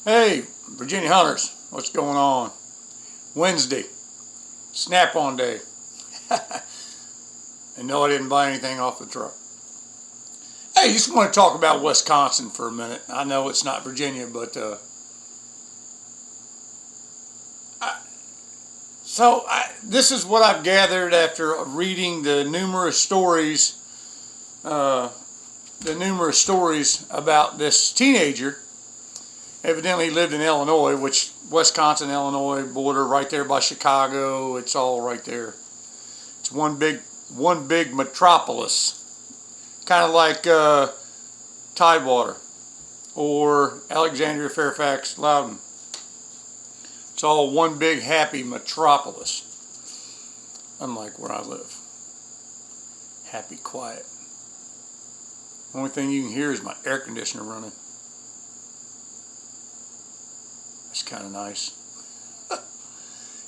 Hey, Virginia Hunters, what's going on? Wednesday, Snap-on Day. And no, I didn't buy anything off the truck. Hey, just want to talk about Wisconsin for a minute. I know it's not Virginia, but this is what I've gathered after reading the numerous stories about this teenager. Evidently lived in Illinois, which Wisconsin, Illinois border right there by Chicago. It's all right there. It's one big metropolis, kind of like Tidewater or Alexandria, Fairfax, Loudoun. It's all one big happy metropolis, unlike where I live. Happy, quiet. Only thing you can hear is my air conditioner running. It's kind of nice.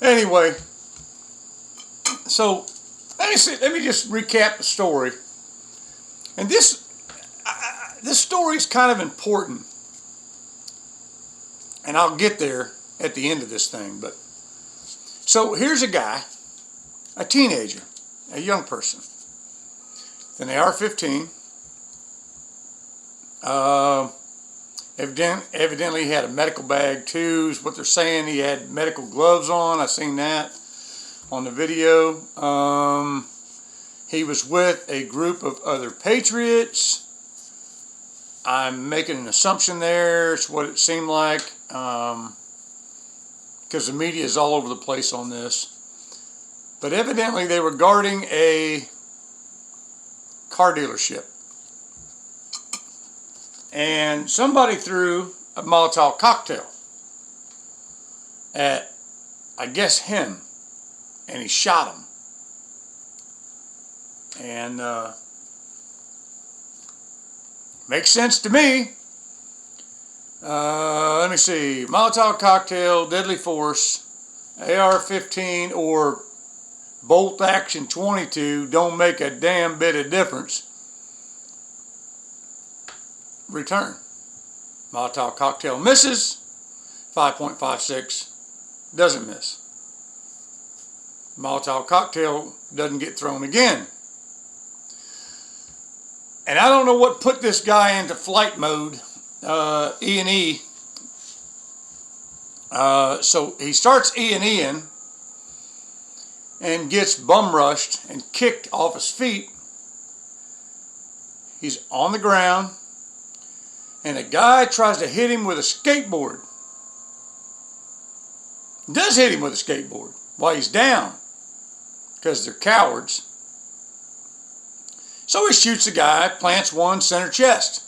Anyway, so let me just recap the story. And this story is kind of important, and I'll get there at the end of this thing. But so here's a guy, a teenager, a young person, with an AR-15. Evidently he had a medical bag too, is what they're saying. He had medical gloves on. I seen that on the video. He was with a group of other patriots. I'm making an assumption there. It's what it seemed like, because the media is all over the place on this. But evidently they were guarding a car dealership. And somebody threw a Molotov cocktail at, I guess, him. And he shot him. And makes sense to me. Let me see. Molotov cocktail, deadly force, AR-15 or bolt action 22 don't make a damn bit of difference. Return. Molotov cocktail misses. 5.56 doesn't miss. Molotov cocktail doesn't get thrown again. And I don't know what put this guy into flight mode, E&E. So he starts E&Eing and gets bum rushed and kicked off his feet. He's on the ground. And a guy tries to hit him with a skateboard. Does hit him with a skateboard while he's down, because they're cowards. So he shoots the guy, plants one center chest.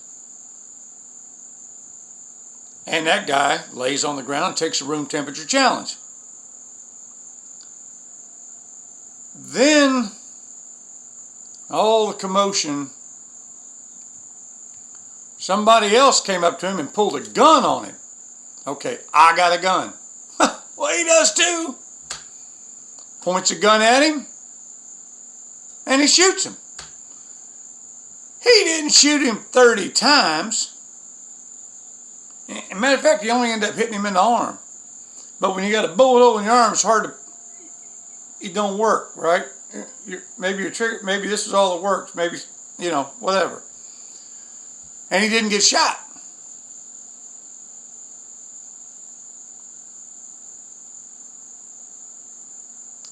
And that guy lays on the ground and takes a room temperature challenge. Then all the commotion. Somebody else came up to him and pulled a gun on him. Okay, I got a gun. Well, he does too. Points a gun at him, and he shoots him. He didn't shoot him 30 times. As a matter of fact, he only ended up hitting him in the arm. But when you got a bullet hole in your arm, it's hard to, it don't work, right? Maybe your trigger, maybe this is all that works. Maybe, whatever. And he didn't get shot.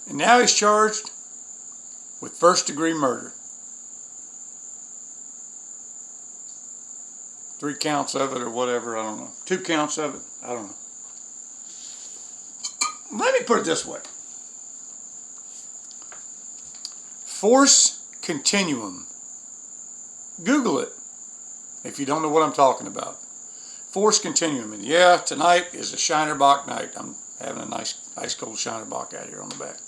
And now he's charged with first-degree murder. 3 counts of it or whatever, I don't know. 2 counts of it, I don't know. Let me put it this way. Force continuum. Google it if you don't know what I'm talking about. Force continuum. And yeah, tonight is a Shiner Bock night. I'm having a nice ice cold Shiner Bock out here on the back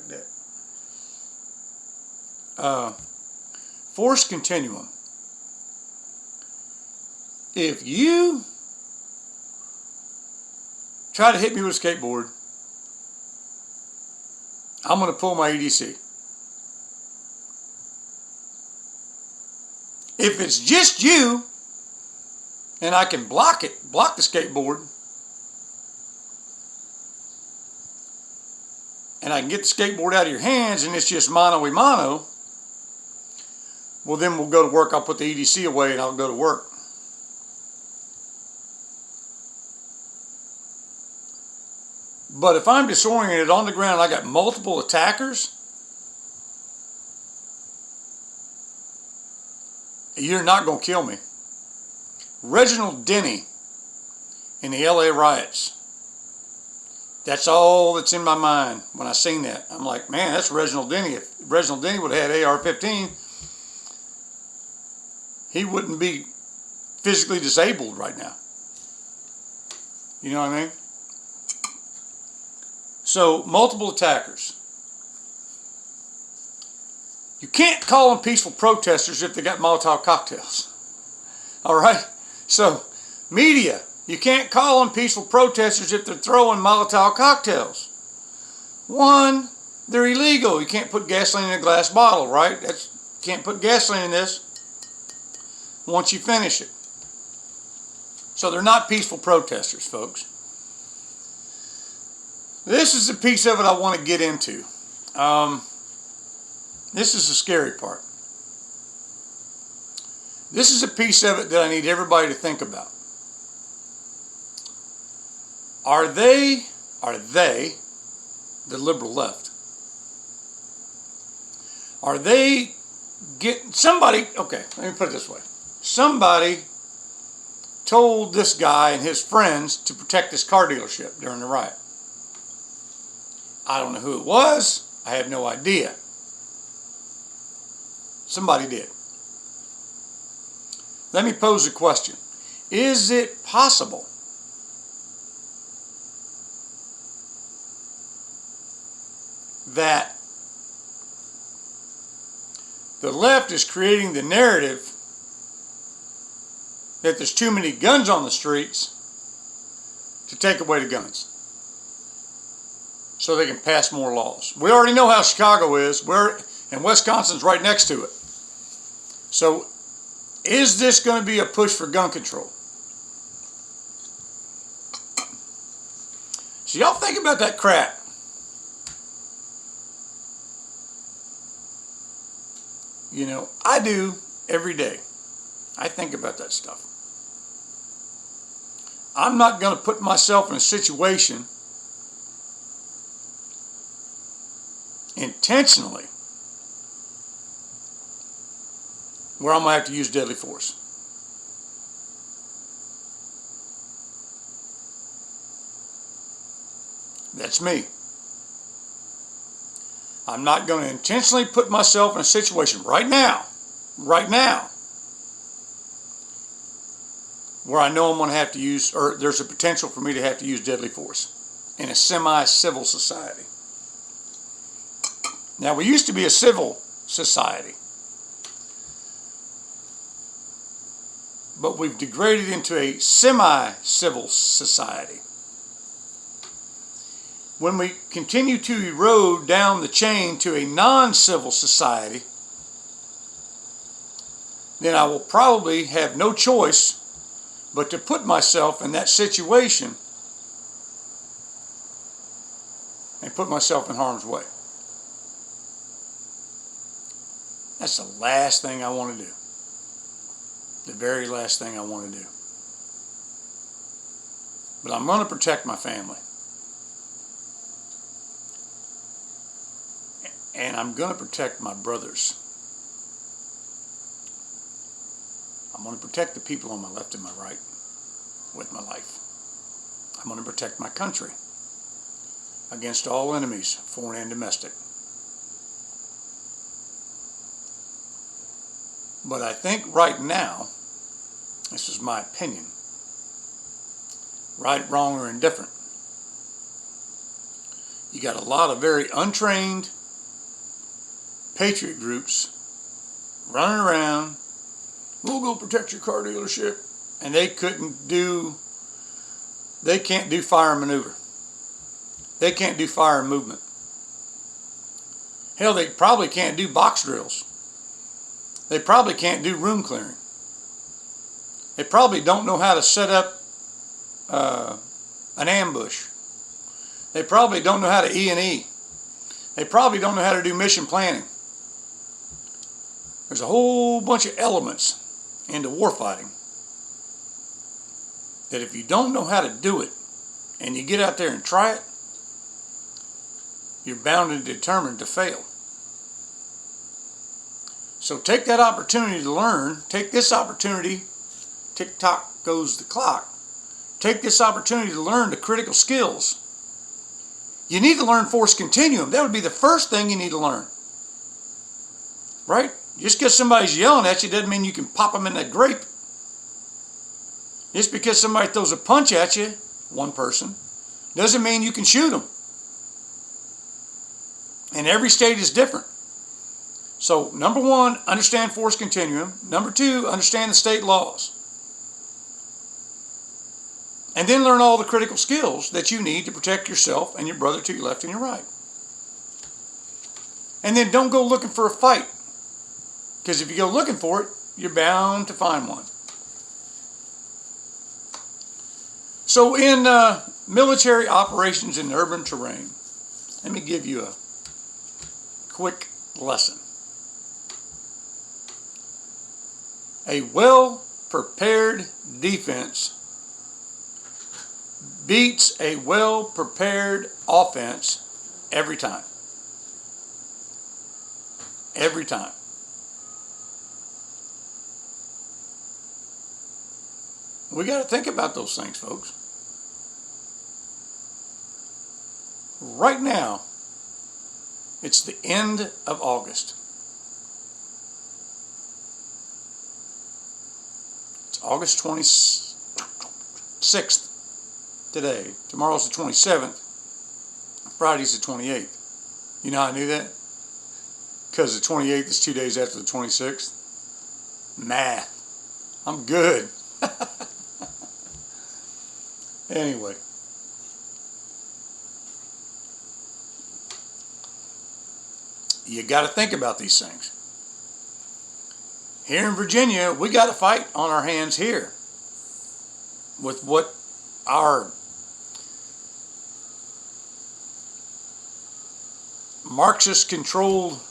deck. Force continuum. If you try to hit me with a skateboard, I'm going to pull my EDC. If it's just you, and I can block the skateboard, and I can get the skateboard out of your hands, and it's just mano a mano, well, then we'll go to work. I'll put the EDC away, and I'll go to work. But if I'm disoriented on the ground, I got multiple attackers, you're not going to kill me. Reginald Denny in the LA riots. That's all that's in my mind when I seen that. I'm like, man, that's Reginald Denny. If Reginald Denny would have had AR-15, he wouldn't be physically disabled right now. You know what I mean? So, multiple attackers. You can't call them peaceful protesters if they got Molotov cocktails. All right? So, media, you can't call them peaceful protesters if they're throwing Molotov cocktails. One, they're illegal. You can't put gasoline in a glass bottle, right? Can't put gasoline in this once you finish it. So they're not peaceful protesters, folks. This is the piece of it I want to get into. This is the scary part. This is a piece of it that I need everybody to think about. Are they the liberal left? Are they somebody, okay, let me put it this way. Somebody told this guy and his friends to protect this car dealership during the riot. I don't know who it was. I have no idea. Somebody did. Let me pose a question. Is it possible that the left is creating the narrative that there's too many guns on the streets to take away the guns so they can pass more laws? We already know how Chicago is, and Wisconsin's right next to it. So is this going to be a push for gun control? So y'all think about that crap. You know, I do every day. I think about that stuff. I'm not going to put myself in a situation intentionally where I'm going to have to use deadly force. That's me. I'm not going to intentionally put myself in a situation right now, where I know I'm going to have to use, or there's a potential for me to have to use deadly force in a semi-civil society. Now, we used to be a civil society, but we've degraded into a semi-civil society. When we continue to erode down the chain to a non-civil society, then I will probably have no choice but to put myself in that situation and put myself in harm's way. That's the last thing I want to do. The very last thing I want to do. But I'm going to protect my family. And I'm going to protect my brothers. I'm going to protect the people on my left and my right with my life. I'm going to protect my country against all enemies, foreign and domestic. But I think right now, this is my opinion, right, wrong, or indifferent, you got a lot of very untrained patriot groups running around, we'll go protect your car dealership, and they can't do fire and maneuver. They can't do fire and movement. Hell, they probably can't do box drills. They probably can't do room clearing. They probably don't know how to set up an ambush. They probably don't know how to E&E. They probably don't know how to do mission planning. There's a whole bunch of elements into warfighting that if you don't know how to do it and you get out there and try it, you're bound and determined to fail. So take that opportunity to learn. Take this opportunity, tick-tock goes the clock. Take this opportunity to learn the critical skills. You need to learn force continuum. That would be the first thing you need to learn. Right? Just because somebody's yelling at you doesn't mean you can pop them in that grape. Just because somebody throws a punch at you, one person, doesn't mean you can shoot them. And every state is different. So, number one, understand force continuum. Number two, understand the state laws. And then learn all the critical skills that you need to protect yourself and your brother to your left and your right. And then don't go looking for a fight. Because if you go looking for it, you're bound to find one. So in military operations in urban terrain, let me give you a quick lesson. A well-prepared defense beats a well-prepared offense every time. Every time. We got to think about those things, folks. Right now, it's the end of August. It's August 26th today. Tomorrow's the 27th. Friday's the 28th. You know how I knew that? Because the 28th is 2 days after the 26th. Math. I'm good. Anyway. You got to think about these things. Here in Virginia, we got a fight on our hands here with what our Marxist-controlled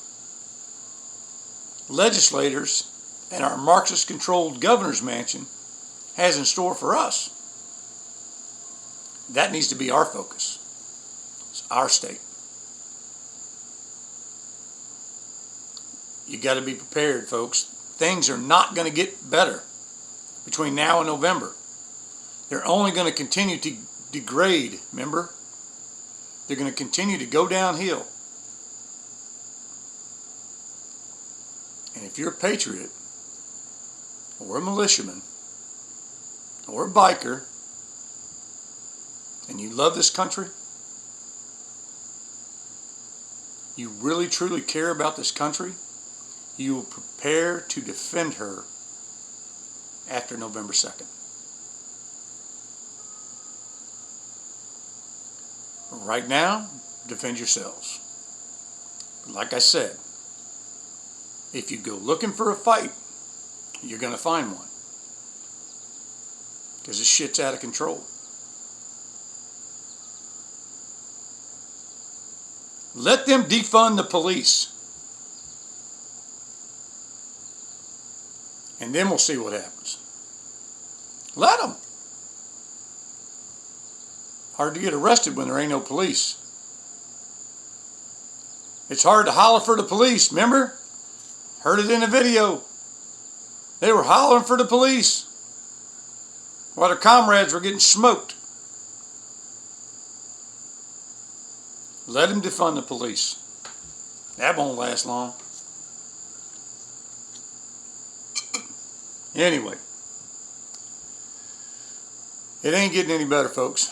legislators and our Marxist-controlled governor's mansion has in store for us. That needs to be our focus. It's our state. You got to be prepared, folks. Things are not going to get better between now and November. They're only going to continue to degrade, remember? They're going to continue to go downhill. And if you're a patriot, or a militiaman, or a biker, and you love this country, you really truly care about this country, you will prepare to defend her after November 2nd. Right now, defend yourselves. But like I said, if you go looking for a fight, you're going to find one. Because this shit's out of control. Let them defund the police. And then we'll see what happens. Let them. Hard to get arrested when there ain't no police. It's hard to holler for the police, remember? Heard it in a video. They were hollering for the police while their comrades were getting smoked. Let them defund the police. That won't last long. Anyway, it ain't getting any better, folks.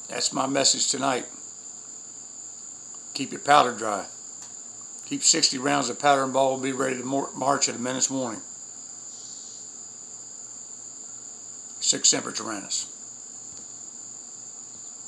That's my message tonight. Keep your powder dry. Keep 60 rounds of powder and ball. Will be ready to march at a minute's warning. Sic Semper Tyrannis.